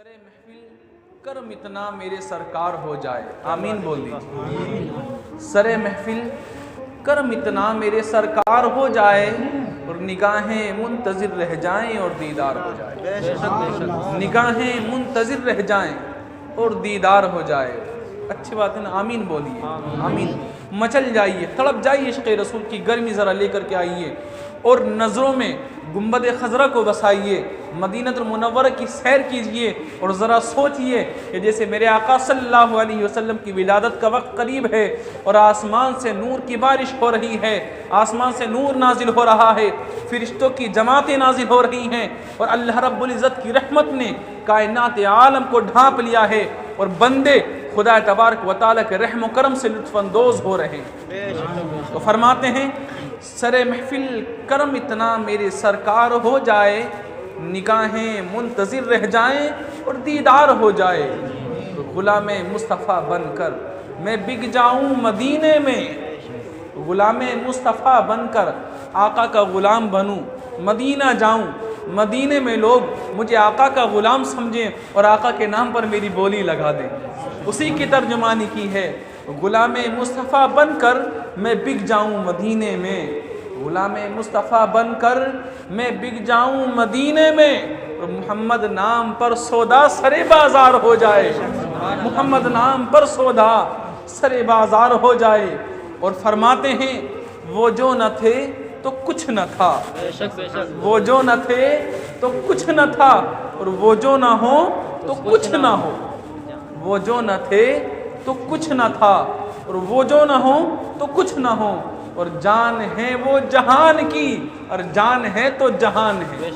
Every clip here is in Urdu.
سر محفل کرم اتنا میرے سرکار ہو جائے، آمین بول دیجیے۔ سر محفل کرم اتنا میرے سرکار ہو جائے اور نگاہیں منتظر رہ جائیں اور دیدار ہو جائے، نگاہیں منتظر رہ جائیں اور دیدار ہو جائے۔ اچھی بات ہے نا، آمین بولیے، آمین۔ مچل جائیے، تڑپ جائیے، عشق رسول کی گرمی ذرا لے کر کے آئیے اور نظروں میں گنبد خضرا کو بسائیے، مدینہ المنورہ کی سیر کیجئے اور ذرا سوچئے کہ جیسے میرے آقا صلی اللہ علیہ وسلم کی ولادت کا وقت قریب ہے اور آسمان سے نور کی بارش ہو رہی ہے، آسمان سے نور نازل ہو رہا ہے، فرشتوں کی جماعتیں نازل ہو رہی ہیں اور اللہ رب العزت کی رحمت نے کائنات عالم کو ڈھانپ لیا ہے اور بندے خدا تبارک و تعالیٰ کے رحم و کرم سے لطف اندوز ہو رہے ہیں۔ تو فرماتے ہیں سر محفل کرم اتنا میرے سرکار ہو جائے، نگاہیں منتظر رہ جائیں اور دیدار ہو جائے، غلام مصطفیٰ بن کر میں بک جاؤں مدینے میں، غلام مصطفیٰ بن کر آقا کا غلام بنوں، مدینہ جاؤں، مدینے میں لوگ مجھے آقا کا غلام سمجھیں اور آقا کے نام پر میری بولی لگا دیں۔ اسی کی ترجمانی کی ہے، غلام مصطفیٰ بن کر میں بک جاؤں مدینے میں، غلام مصطفیٰ بن کر میں بک جاؤں مدینے میں اور محمد نام پر سودا سرے بازار ہو جائے، محمد نام پر سودا سرے بازار ہو جائے۔ اور فرماتے ہیں وہ جو نہ تھے تو کچھ نہ تھا، وہ جو نہ تھے تو کچھ نہ تھا اور وہ جو نہ ہو تو کچھ نہ ہو، وہ جو نہ تھے تو کچھ نہ تھا اور وہ جو نہ ہو تو کچھ نہ ہو، اور جان ہے وہ جہان کی اور جان ہے تو جہان ہے،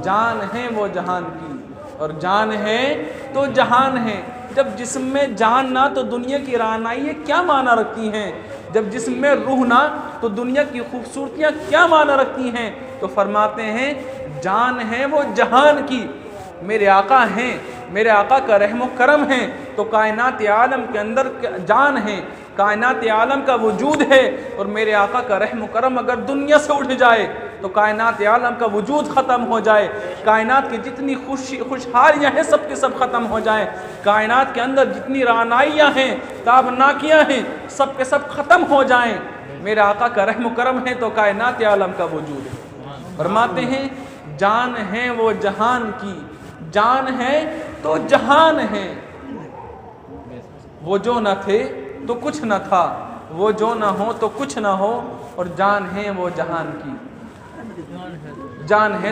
جان ہے وہ جہان کی اور جان ہے تو جہان ہے۔ جب جسم میں جان نہ تو دنیا کی رعنائییں کیا معنی رکھتی ہیں، جب جسم میں روح نہ تو دنیا کی خوبصورتیاں کیا معنی رکھتی ہیں۔ تو فرماتے ہیں جان ہے وہ جہان کی، میرے آقا ہیں، میرے آقا کا رحم و کرم ہے تو کائنات عالم کے اندر جان ہے، کائنات عالم کا وجود ہے، اور میرے آقا کا رحم و کرم اگر دنیا سے اٹھ جائے تو کائنات عالم کا وجود ختم ہو جائے، کائنات کی جتنی خوشحالیاں ہیں سب کے سب ختم ہو جائیں، کائنات کے اندر جتنی رعنائیاں ہیں، تابناکیاں ہیں، سب کے سب ختم ہو جائیں، میرے آقا کا رحم و کرم ہے تو کائنات عالم کا وجود ہے۔ فرماتے ہیں جان ہے وہ جہان کی، جان ہے تو جہان ہے، وہ جو نہ تھے تو کچھ نہ تھا، وہ جو نہ ہو تو کچھ نہ ہو، اور جان ہے وہ جہان کی، جان ہے